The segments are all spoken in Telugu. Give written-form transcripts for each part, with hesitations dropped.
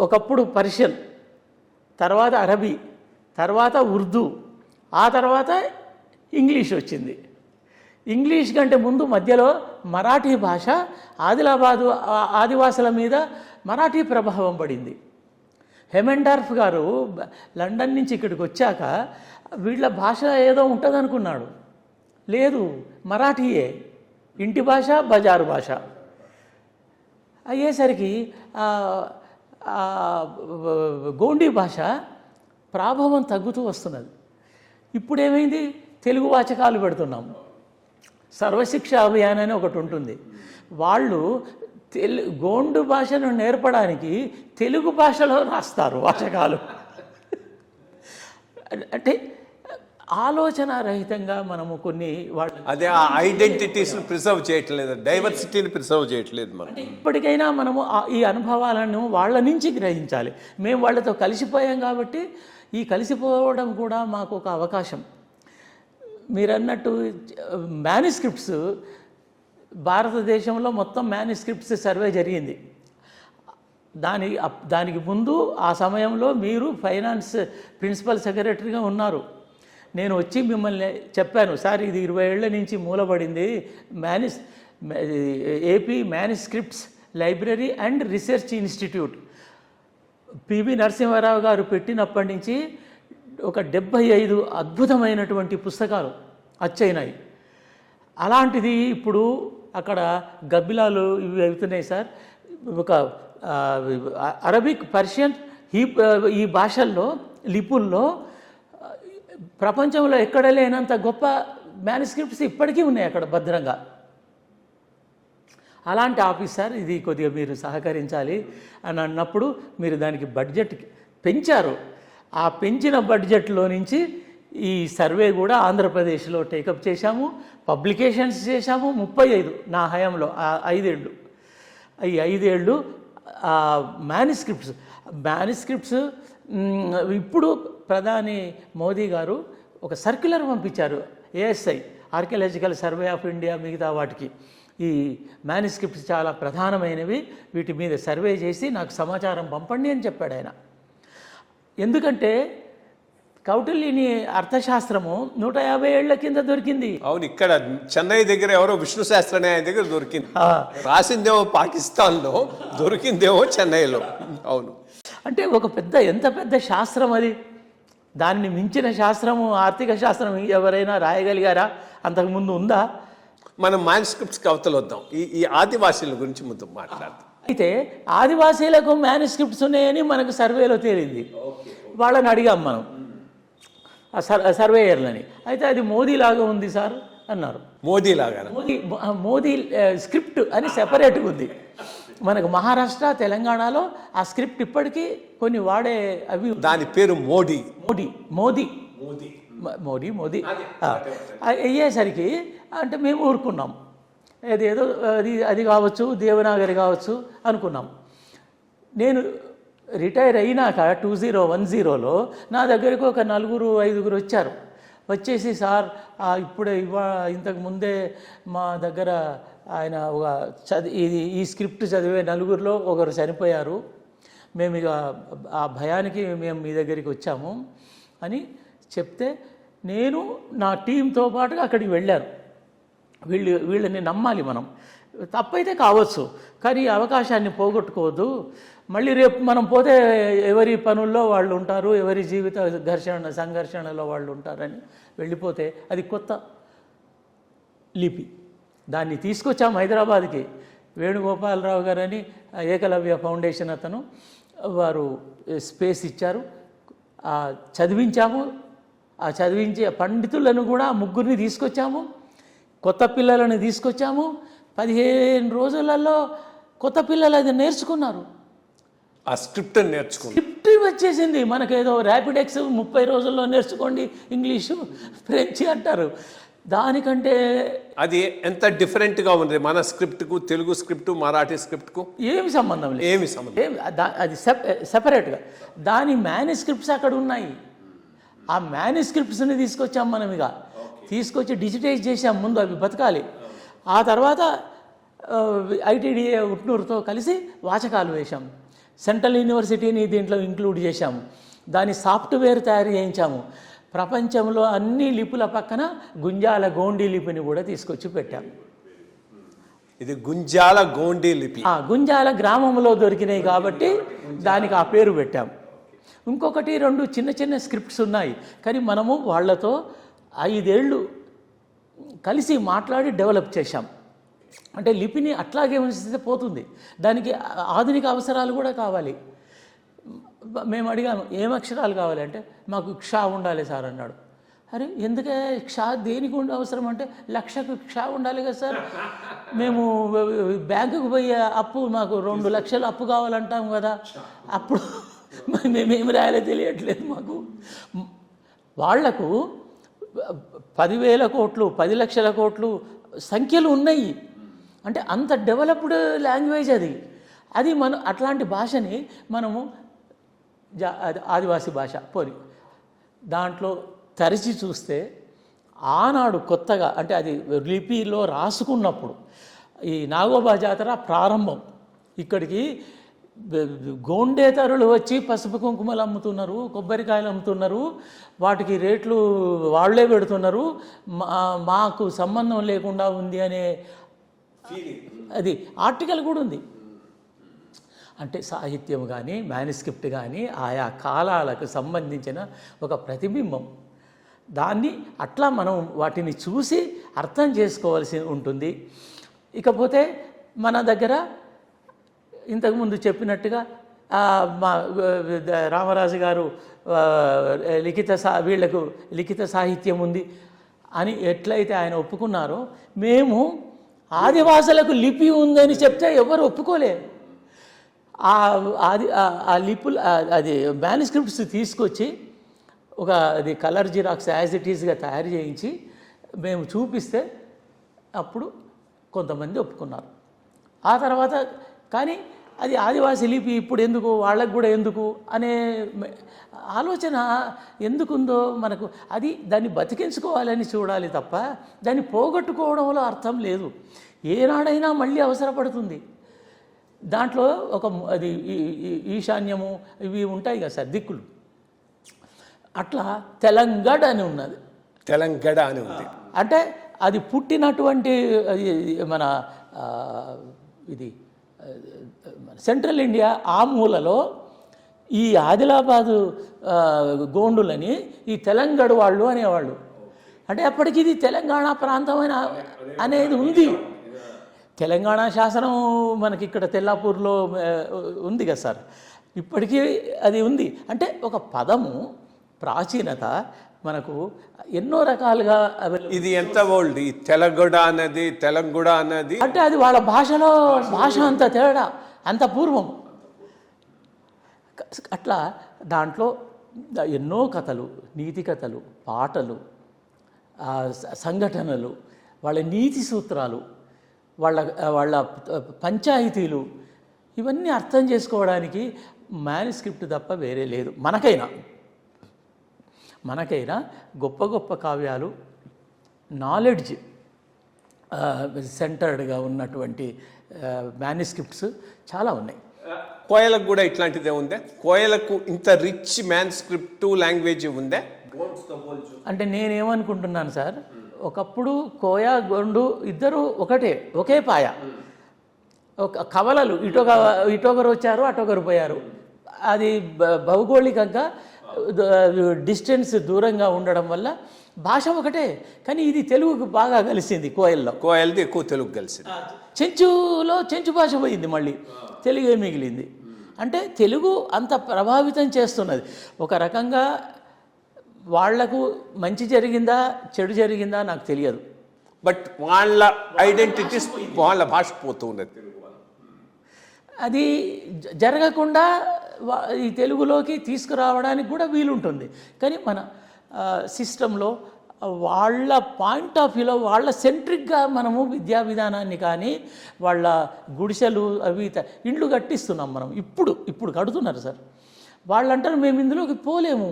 ఒకప్పుడు పర్షియన్, తర్వాత అరబీ, తర్వాత ఉర్దూ, ఆ తర్వాత ఇంగ్లీష్ వచ్చింది. ఇంగ్లీష్ కంటే ముందు మధ్యలో మరాఠీ భాష, ఆదిలాబాదు ఆదివాసుల మీద మరాఠీ ప్రభావం పడింది. హెమెండార్ఫ్ గారు లండన్ నుంచి ఇక్కడికి వచ్చాక వీళ్ళ భాష ఏదో ఉంటుందనుకున్నాడు. లేదు, మరాఠీయే ఇంటి భాష, బజారు భాష అయ్యేసరికి గోండీ భాష ప్రాభవం తగ్గుతూ వస్తున్నది. ఇప్పుడు ఏమైంది, తెలుగు వాచకాలు పెడుతున్నాం. సర్వశిక్ష అభియాన్ అని ఒకటి ఉంటుంది. వాళ్ళు గోండు భాషను నేర్పడానికి తెలుగు భాషలో రాస్తారు వాచకాలు. అంటే ఆలోచన రహితంగా మనము కొన్ని అదే ఆ ఐడెంటిటీస్ని ప్రిజర్వ్ చేయట్లేదు, డైవర్సిటీని ప్రిజర్వ్ చేయట్లేదు. మనం ఇప్పటికైనా మనము ఈ అనుభవాలను వాళ్ళ నుంచి గ్రహించాలి. మేము వాళ్ళతో కలిసిపోయాం కాబట్టి ఈ కలిసిపోవడం కూడా మాకు ఒక అవకాశం. మీరన్నట్టు మ్యానుస్క్రిప్ట్స్, భారతదేశంలో మొత్తం మ్యానుస్క్రిప్ట్స్ సర్వే జరిగింది. దానికి ముందు ఆ సమయంలో మీరు ఫైనాన్స్ ప్రిన్సిపల్ సెక్రటరీగా ఉన్నారు. నేను వచ్చి మిమ్మల్ని చెప్పాను, సార్ ఇది 20 ఏళ్ల నుంచి మూలబడింది, AP manuscripts library and research institute PV Narasimharao garu పెట్టినప్పటి నుంచి ఒక 75 అద్భుతమైనటువంటి పుస్తకాలు అచ్చయినాయి. అలాంటిది ఇప్పుడు అక్కడ గబ్బిలాలు ఇవి అవుతున్నాయి సార్. ఒక అరబిక్, పర్షియన్, ఈ భాషల్లో, లిపుల్లో ప్రపంచంలో ఎక్కడ లేనంత గొప్ప మ్యానుస్క్రిప్ట్స్ ఇప్పటికీ ఉన్నాయి అక్కడ భద్రంగా. అలాంటి ఆఫీస్ సార్ ఇది, కొద్దిగా మీరు సహకరించాలి అని అన్నప్పుడు మీరు దానికి బడ్జెట్ పెంచారు. ఆ పెంచిన బడ్జెట్లో నుంచి ఈ సర్వే కూడా ఆంధ్రప్రదేశ్లో టేకప్ చేశాము, పబ్లికేషన్స్ చేశాము. 35 నా హయాంలో 5 ఏళ్ళు, ఈ 5 ఏళ్ళు మ్యానుస్క్రిప్ట్స్ ఇప్పుడు ప్రధాని మోదీ గారు ఒక సర్క్యులర్ పంపించారు ASI, archaeological survey of India, మిగతా వాటికి ఈ మ్యానుస్క్రిప్ట్స్ చాలా ప్రధానమైనవి, వీటి మీద సర్వే చేసి నాకు సమాచారం పంపండి అని చెప్పాడు ఆయన. ఎందుకంటే కౌటిల్యుని అర్థశాస్త్రము 150 ఏళ్ల కింద దొరికింది. అవును, ఇక్కడ చెన్నై దగ్గర ఎవరో విష్ణు శాస్త్రి ఆయన దగ్గర దొరికింది. రాసిందేమో పాకిస్తాన్లో, దొరికిందేమో చెన్నైలో. అవును, అంటే ఒక ఎంత పెద్ద శాస్త్రం అది. దాన్ని మించిన శాస్త్రము, ఆర్థిక శాస్త్రం ఎవరైనా రాయగలిగారా? అంతకుముందు ఉందా? మనం మ్యానుస్క్రిప్ట్స్కి అవతల వద్దాం. ఈ ఆదివాసీల గురించి ముందు మాట్లాడదాం. అయితే ఆదివాసీలకు మ్యానుస్క్రిప్ట్స్ ఉన్నాయని మనకు సర్వేలో తేలింది. వాళ్ళని అడిగాం మనం, సర్వేయర్లని. అయితే అది మోదీ లాగా ఉంది సార్ అన్నారు. మోదీ లాగా? మోదీ స్క్రిప్ట్ అని సెపరేట్గా ఉంది. మనకు మహారాష్ట్ర, తెలంగాణలో ఆ స్క్రిప్ట్ ఇప్పటికీ కొన్ని వాడే అవి. దాని పేరు మోడీ. అయ్యేసరికి అంటే మేము ఊరుకున్నాం. ఏదో అది కావచ్చు, దేవనాగరి కావచ్చు అనుకున్నాం. నేను రిటైర్ అయినాక 2010లో నా దగ్గరకు ఒక 4-5 వచ్చారు. వచ్చేసి సార్ ఇప్పుడే ఇంతకుముందే మా దగ్గర ఆయన ఒక ఈ స్క్రిప్ట్ చదివే 4లో ఒకరు చనిపోయారు, మేము ఇక ఆ భయానికి మేము మీ దగ్గరికి వచ్చాము అని చెప్తే, నేను నా టీంతో పాటుగా అక్కడికి వెళ్ళాను. వీళ్ళని నమ్మాలి మనం. తప్పైతే కావచ్చు, కానీ ఈ అవకాశాన్ని పోగొట్టుకోవద్దు. మళ్ళీ రేపు మనం పోతే ఎవరి పనుల్లో వాళ్ళు ఉంటారు, ఎవరి జీవిత సంఘర్షణలో వాళ్ళు ఉంటారని వెళ్ళిపోతే అది కొత్త లిపి. దాన్ని తీసుకొచ్చాము హైదరాబాద్కి. వేణుగోపాలరావు గారని ఏకలవ్య ఫౌండేషన్ అతను, వారు స్పేస్ ఇచ్చారు. చదివించాము. ఆ చదివించే పండితులను కూడా 3 తీసుకొచ్చాము, కొత్త పిల్లలను తీసుకొచ్చాము. 15 రోజులలో కొత్త పిల్లలు అది నేర్చుకున్నారు. ఆ స్క్రిప్ట్ వచ్చేసింది. మనకేదో ర్యాపిడెక్స్ 30 రోజుల్లో నేర్చుకోండి ఇంగ్లీషు, ఫ్రెంచ్ అంటారు. దానికంటే అది ఎంత డిఫరెంట్గా ఉంది మన స్క్రిప్ట్కు, తెలుగు స్క్రిప్ట్, మరాఠీ స్క్రిప్ట్కు ఏమి సంబంధం లేదు. అది సెపరేట్గా దాని మ్యానుస్క్రిప్ట్స్ అక్కడ ఉన్నాయి. ఆ మ్యానుస్క్రిప్ట్స్ని తీసుకొచ్చాం మనం. ఇక తీసుకొచ్చి డిజిటైజ్ చేసాం. ముందు అవి బతకాలి. ఆ తర్వాత ఐటీడీఏ ఉట్నూరుతో కలిసి వాచకాలు వేశాం. సెంట్రల్ యూనివర్సిటీని దీంట్లో ఇంక్లూడ్ చేశాము. దాని సాఫ్ట్వేర్ తయారు చేయించాము. ప్రపంచంలో అన్ని లిపుల పక్కన గుంజాల గోండీ లిపిని కూడా తీసుకొచ్చి పెట్టాము. ఇది గుంజాల గోండీ లిపి. గుంజాల గ్రామంలో దొరికినాయి కాబట్టి దానికి ఆ పేరు పెట్టాం. ఇంకొకటి 2 చిన్న చిన్న స్క్రిప్ట్స్ ఉన్నాయి, కానీ మనము వాళ్ళతో 5 ఏళ్ళు కలిసి మాట్లాడి డెవలప్ చేశాం. అంటే లిపిని అట్లాగే ఉంచితే పోతుంది, దానికి ఆధునిక అవసరాలు కూడా కావాలి. మేము అడిగాము ఏం అక్షరాలు కావాలి అంటే మాకు క్ష ఉండాలి సార్ అన్నాడు. అరే ఎందుకే క్ష దేనికి అవసరం అంటే 1,00,000కు క్ష ఉండాలి కదా సార్, మేము బ్యాంకుకు పోయే అప్పు మాకు 2 లక్షలు అప్పు కావాలంటాం కదా, అప్పుడు మేమేమి రాయాలో తెలియట్లేదు మాకు. వాళ్లకు 10,000 కోట్లు 10 లక్షల కోట్లు సంఖ్యలు ఉన్నాయి. అంటే అంత డెవలప్డ్ లాంగ్వేజ్ అది మనం అట్లాంటి భాషని మనము ఆదివాసీ భాష పోని దాంట్లో తరిచి చూస్తే ఆనాడు కొత్తగా అంటే అది లిపిలో రాసుకున్నప్పుడు ఈ నాగోబా జాతర ప్రారంభం, ఇక్కడికి గోండేతరులు వచ్చి పసుపు కుంకుమలు అమ్ముతున్నారు, కొబ్బరికాయలు అమ్ముతున్నారు, వాటికి రేట్లు వాళ్లే పెడుతున్నారు, మాకు సంబంధం లేకుండా ఉంది అనే అది ఆర్టికల్ కూడా ఉంది. అంటే సాహిత్యం కానీ మ్యానుస్క్రిప్ట్ కానీ ఆయా కాలాలకు సంబంధించిన ఒక ప్రతిబింబం. దాన్ని అట్లా మనం వాటిని చూసి అర్థం చేసుకోవాల్సి ఉంటుంది. ఇకపోతే మన దగ్గర ఇంతకుముందు చెప్పినట్టుగా మా రామరాజు గారు వీళ్లకు లిఖిత సాహిత్యం ఉంది అని ఎట్లయితే ఆయన ఒప్పుకున్నారో, మేము ఆదివాసులకు లిపి ఉందని చెప్తే ఎవరు ఒప్పుకోలే. ఆ లిపులు అది మ్యానుస్క్రిప్ట్స్ తీసుకొచ్చి అది కలర్ జిరాక్స్ యాజ్ ఇట్ ఈస్గా తయారు చేయించి మేము చూపిస్తే అప్పుడు కొంతమంది ఒప్పుకున్నారు. ఆ తర్వాత కానీ అది ఆదివాసీ లిపి ఇప్పుడు ఎందుకు, వాళ్ళకు కూడా ఎందుకు అనే ఆలోచన ఎందుకుందో మనకు, అది దాన్ని బతికించుకోవాలని చూడాలి తప్ప దాన్ని పోగొట్టుకోవడంలో అర్థం లేదు. ఏనాడైనా మళ్ళీ అవసరపడుతుంది. దాంట్లో అది ఈశాన్యము ఇవి ఉంటాయి కదా సార్ దిక్కులు, అట్లా తెలంగాణ అని ఉన్నది. తెలంగాణ అని ఉంది అంటే అది పుట్టినటువంటి మన ఇది సెంట్రల్ ఇండియా ఆ మూలలో ఈ ఆదిలాబాదు గోండులని ఈ తెలంగాణ వాళ్ళు అనేవాళ్ళు. అంటే అప్పటికి ఇది తెలంగాణ ప్రాంతం అనేది ఉంది. తెలంగాణ శాసనం మనకి ఇక్కడ తెల్లాపూర్లో ఉంది కదా సార్, ఇప్పటికీ అది ఉంది. అంటే ఒక పదము ప్రాచీనత మనకు ఎన్నో రకాలుగా. ఇది ఎంత ఓల్డ్ ఈ తెలంగాణ అనేది అంటే అది వాళ్ళ భాషలో భాష అంత తేడా, అంత పూర్వం. అట్లా దాంట్లో ఎన్నో కథలు, నీతి కథలు, పాటలు, సంఘటనలు, వాళ్ళ నీతి సూత్రాలు, వాళ్ళ పంచాయతీలు, ఇవన్నీ అర్థం చేసుకోవడానికి మ్యానుస్క్రిప్ట్ తప్ప వేరే లేదు. మనకైనా గొప్ప గొప్ప కావ్యాలు, నాలెడ్జ్ సెంటర్డ్గా ఉన్నటువంటి మ్యానుస్క్రిప్ట్స్ చాలా ఉన్నాయి. కోయలకు కూడా ఇట్లాంటిదే ఉందా? కోయలకు ఇంత రిచ్ మ్యానుస్క్రిప్ట్ లాంగ్వేజ్ ఉందా? అంటే నేనేమనుకుంటున్నాను సార్, ఒకప్పుడు కోయ గొండు ఇద్దరు ఒకే పాయ, కవలలు ఇటొకరు వచ్చారు అటొకరు పోయారు. అది భౌగోళికంగా డిస్టెన్స్ దూరంగా ఉండడం వల్ల భాష ఒకటే, కానీ ఇది తెలుగుకు బాగా కలిసింది. కోయల్ది ఎక్కువ తెలుగు కలిసింది. చెంచులో చెంచు భాష పోయింది, మళ్ళీ తెలుగే మిగిలింది. అంటే తెలుగు అంత ప్రభావితం చేస్తున్నది. ఒక రకంగా వాళ్లకు మంచి జరిగిందా చెడు జరిగిందా నాకు తెలియదు, బట్ వాళ్ళ ఐడెంటిటీస్ వాళ్ళ భాష పోతూ ఉన్నది. అది జరగకుండా ఈ తెలుగులోకి తీసుకురావడానికి కూడా వీలుంటుంది. కానీ మన సిస్టంలో వాళ్ళ పాయింట్ ఆఫ్ వ్యూలో వాళ్ళ సెంట్రిక్గా మనము విద్యా విధానాన్ని కానీ వాళ్ళ గుడిసెలు అవి ఇండ్లు కట్టిస్తున్నాం మనం. ఇప్పుడు కడుతున్నారు సార్. వాళ్ళు అంటారు మేము ఇందులోకి పోలేము,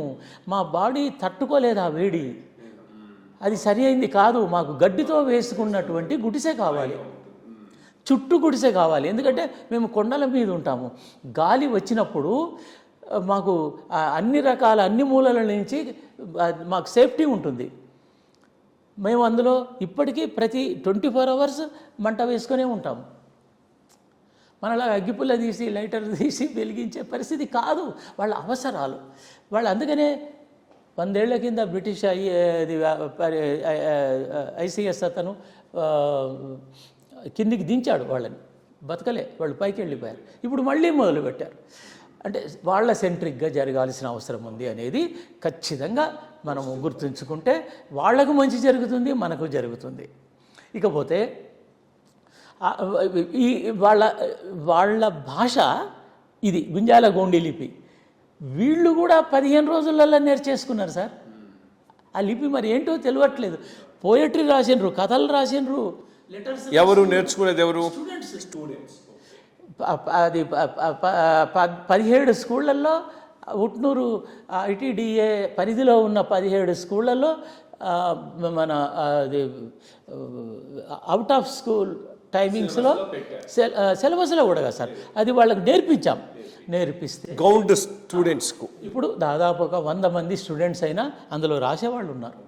మా బాడీ తట్టుకోలేదు ఆ వేడి, అది సరి అయింది కాదు, మాకు గడ్డితో వేసుకున్నటువంటి గుడిసె కావాలి. చుట్టూ గుడిసె కావాలి. ఎందుకంటే మేము కొండల మీద ఉంటాము. గాలి వచ్చినప్పుడు మాకు అన్ని రకాల అన్ని మూలల నుంచి మాకు సేఫ్టీ ఉంటుంది. మేము అందులో ఇప్పటికీ ప్రతి 24 అవర్స్ మంట వేసుకునే ఉంటాము. మనలా అగ్గిపుల్ల తీసి లైటర్ తీసి వెలిగించే పరిస్థితి కాదు, వాళ్ళ అవసరాలు. వాళ్ళు అందుకనే 100 ఏళ్ల కింద బ్రిటిష్ ఐసీఎస్ అతను కిందికి దించాడు వాళ్ళని, బతకలే, వాళ్ళు పైకి వెళ్ళిపోయారు. ఇప్పుడు మళ్ళీ మొదలుపెట్టారు. అంటే వాళ్ళ సెంట్రిక్గా జరగాల్సిన అవసరం ఉంది అనేది ఖచ్చితంగా మనము గుర్తుంచుకుంటే వాళ్లకు మంచి జరుగుతుంది, మనకు జరుగుతుంది. ఇకపోతే ఈ వాళ్ళ భాష ఇది గుంజాల గోండి లిపి. వీళ్ళు కూడా 15 రోజులలో నేర్చేసుకున్నారు సార్. ఆ లిపి మరి ఏంటో తెలియట్లేదు. పోయట్రీ రాసినరు, కథలు రాసినరు, లెటర్స్. ఎవరు నేర్చుకునేది? ఎవరు? స్టూడెంట్స్. అది 17 స్కూళ్ళల్లో, ఉట్నూరు ఐటీడీఏ పరిధిలో ఉన్న 17 స్కూళ్ళల్లో మన అది అవుట్ ఆఫ్ స్కూల్ టైమింగ్స్లో సిలబస్లో కూడా కదా సార్, అది వాళ్ళకి నేర్పిస్తే గౌండ్ స్టూడెంట్స్కు ఇప్పుడు దాదాపు ఒక 100 మంది స్టూడెంట్స్ అయినా అందులో రాసేవాళ్ళు ఉన్నారు.